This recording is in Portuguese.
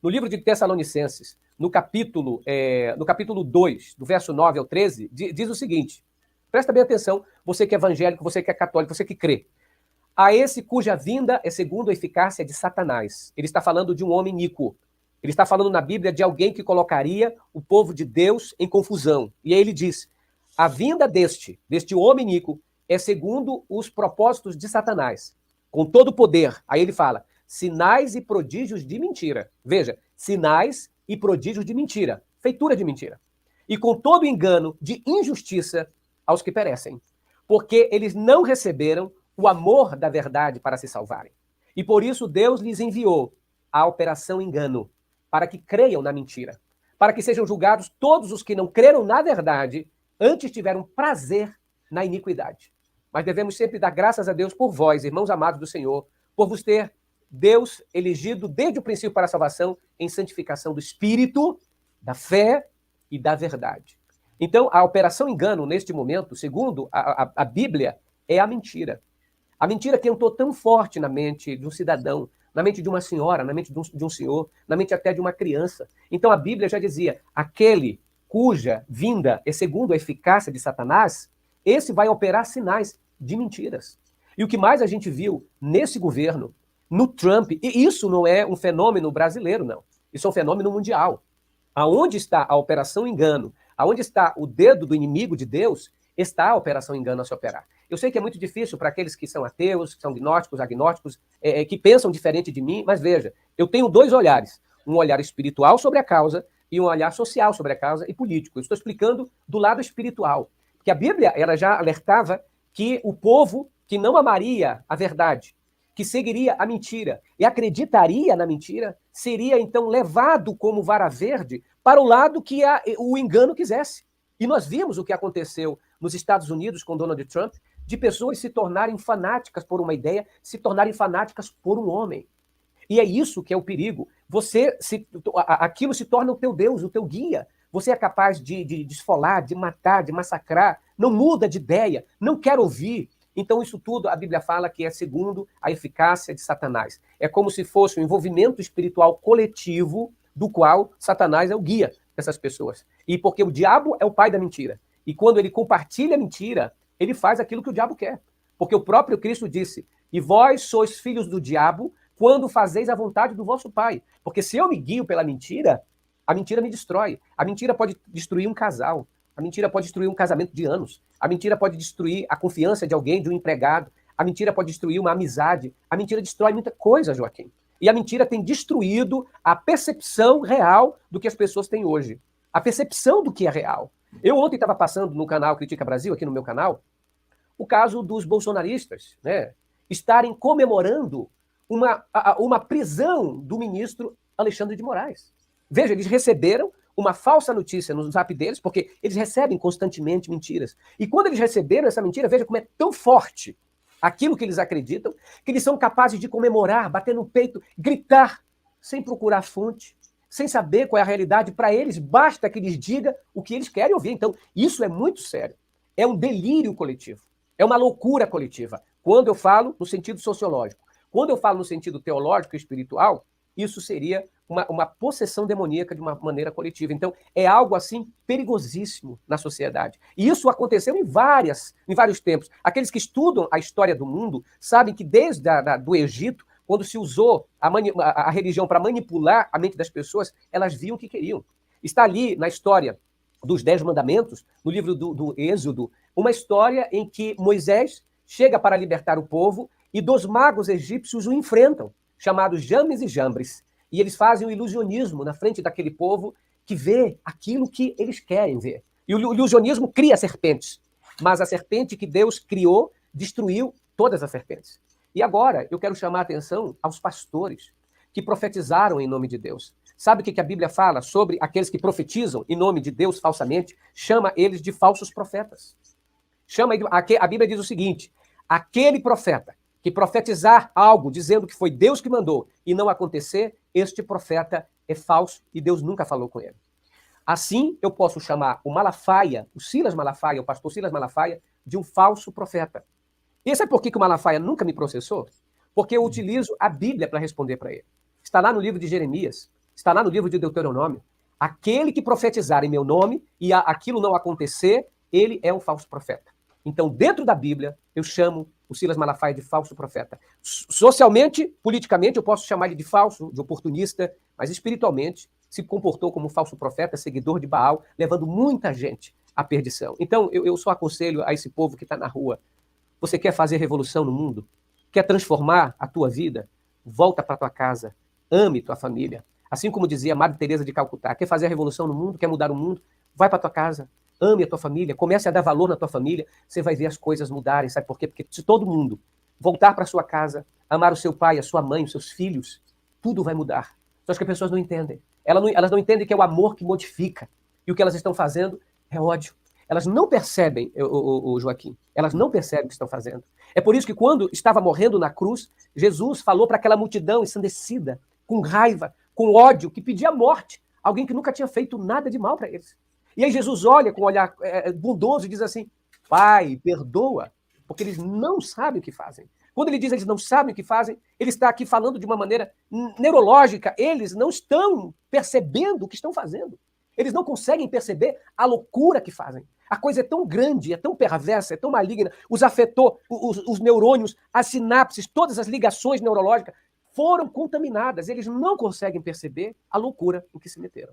No livro de Tessalonicenses, no capítulo 2, do verso 9 ao 13, diz o seguinte, presta bem atenção, você que é evangélico, você que é católico, você que crê. A esse cuja vinda é segundo a eficácia de Satanás. Ele está falando de um homem iníquo. Ele está falando na Bíblia de alguém que colocaria o povo de Deus em confusão. E aí ele diz, a vinda deste homem iníquo é segundo os propósitos de Satanás, com todo o poder. Aí ele fala, sinais e prodígios de mentira. Veja, sinais e prodígios de mentira, feitura de mentira. E com todo engano de injustiça aos que perecem, porque eles não receberam o amor da verdade para se salvarem. E por isso Deus lhes enviou a operação engano, para que creiam na mentira, para que sejam julgados todos os que não creram na verdade, antes tiveram prazer na iniquidade. Mas devemos sempre dar graças a Deus por vós, irmãos amados do Senhor, por vos ter Deus elegido desde o princípio para a salvação em santificação do Espírito, da fé e da verdade. Então, a operação engano, neste momento, segundo a Bíblia, é a mentira. A mentira que entrou tão forte na mente de um cidadão, na mente de uma senhora, na mente de um senhor, na mente até de uma criança. Então a Bíblia já dizia, aquele cuja vinda é segundo a eficácia de Satanás, esse vai operar sinais de mentiras. E o que mais a gente viu nesse governo, no Trump, e isso não é um fenômeno brasileiro, não. Isso é um fenômeno mundial. Aonde está a operação engano, aonde está o dedo do inimigo de Deus, está a operação engano a se operar. Eu sei que é muito difícil para aqueles que são ateus, que são gnósticos, agnósticos, que pensam diferente de mim, mas veja, eu tenho dois olhares. Um olhar espiritual sobre a causa e um olhar social sobre a causa e político. Eu estou explicando do lado espiritual. Porque a Bíblia ela já alertava que o povo que não amaria a verdade, que seguiria a mentira e acreditaria na mentira, seria então levado como vara verde para o lado que o engano quisesse. E nós vimos o que aconteceu nos Estados Unidos com Donald Trump, de pessoas se tornarem fanáticas por uma ideia, se tornarem fanáticas por um homem. E é isso que é o perigo. Aquilo se torna o teu Deus, o teu guia. Você é capaz de esfolar, de matar, de massacrar, não muda de ideia, não quer ouvir. Então isso tudo a Bíblia fala que é segundo a eficácia de Satanás. É como se fosse um envolvimento espiritual coletivo do qual Satanás é o guia dessas pessoas. E porque o diabo é o pai da mentira. E quando ele compartilha a mentira, ele faz aquilo que o diabo quer. Porque o próprio Cristo disse, e vós sois filhos do diabo quando fazeis a vontade do vosso pai. Porque se eu me guio pela mentira, a mentira me destrói. A mentira pode destruir um casal. A mentira pode destruir um casamento de anos. A mentira pode destruir a confiança de alguém, de um empregado. A mentira pode destruir uma amizade. A mentira destrói muita coisa, Joaquim. E a mentira tem destruído a percepção real do que as pessoas têm hoje. A percepção do que é real. Eu ontem estava passando no canal Critica Brasil, aqui no meu canal, o caso dos bolsonaristas, né, estarem comemorando uma prisão do ministro Alexandre de Moraes. Veja, eles receberam uma falsa notícia no zap deles, porque eles recebem constantemente mentiras. E quando eles receberam essa mentira, veja como é tão forte aquilo que eles acreditam, que eles são capazes de comemorar, bater no peito, gritar, sem procurar fonte, sem saber qual é a realidade. Para eles, basta que eles digam o que eles querem ouvir. Então, isso é muito sério. É um delírio coletivo. É uma loucura coletiva. Quando eu falo no sentido sociológico. Quando eu falo no sentido teológico e espiritual, isso seria uma possessão demoníaca de uma maneira coletiva. Então, é algo assim perigosíssimo na sociedade. E isso aconteceu em vários tempos. Aqueles que estudam a história do mundo sabem que desde do Egito, quando se usou a religião para manipular a mente das pessoas, elas viam o que queriam. Está ali na história dos 10 Mandamentos, no livro do Êxodo, uma história em que Moisés chega para libertar o povo e 2 magos egípcios o enfrentam, chamados James e Jambres. E eles fazem o ilusionismo na frente daquele povo que vê aquilo que eles querem ver. E o ilusionismo cria serpentes, mas a serpente que Deus criou destruiu todas as serpentes. E agora eu quero chamar a atenção aos pastores que profetizaram em nome de Deus. Sabe o que a Bíblia fala sobre aqueles que profetizam em nome de Deus falsamente? Chama eles de falsos profetas. A Bíblia diz o seguinte, aquele profeta que profetizar algo dizendo que foi Deus que mandou e não acontecer, este profeta é falso e Deus nunca falou com ele. Assim, eu posso chamar o Malafaia, o Silas Malafaia, o pastor Silas Malafaia, de um falso profeta. E sabe por que o Malafaia nunca me processou? Porque eu utilizo a Bíblia para responder para ele. Está lá no livro de Jeremias. Está lá no livro de Deuteronômio. Aquele que profetizar em meu nome e aquilo não acontecer, ele é um falso profeta. Então, dentro da Bíblia, eu chamo o Silas Malafaia de falso profeta. Socialmente, politicamente, eu posso chamar ele de falso, de oportunista, mas espiritualmente se comportou como um falso profeta, seguidor de Baal, levando muita gente à perdição. Então, eu só aconselho a esse povo que está na rua: você quer fazer revolução no mundo? Quer transformar a tua vida? Volta para tua casa, ame tua família. Assim como dizia Madre Teresa de Calcutá: quer fazer a revolução no mundo? Quer mudar o mundo? Vai para tua casa, ame a tua família, comece a dar valor na tua família, você vai ver as coisas mudarem. Sabe por quê? Porque se todo mundo voltar para sua casa, amar o seu pai, a sua mãe, os seus filhos, tudo vai mudar. Só que as pessoas não entendem. Elas não entendem que é o amor que modifica. E o que elas estão fazendo é ódio. Elas não percebem, o Joaquim, elas não percebem o que estão fazendo. É por isso que quando estava morrendo na cruz, Jesus falou para aquela multidão ensandecida, com raiva, com ódio, que pedia morte, alguém que nunca tinha feito nada de mal para eles. E aí Jesus olha com um olhar bondoso e diz assim: Pai, perdoa, porque eles não sabem o que fazem. Quando ele diz eles não sabem o que fazem, ele está aqui falando de uma maneira neurológica. Eles não estão percebendo o que estão fazendo. Eles não conseguem perceber a loucura que fazem. A coisa é tão grande, é tão perversa, é tão maligna, os afetou, os neurônios, as sinapses, todas as ligações neurológicas foram contaminadas. Eles não conseguem perceber a loucura em que se meteram.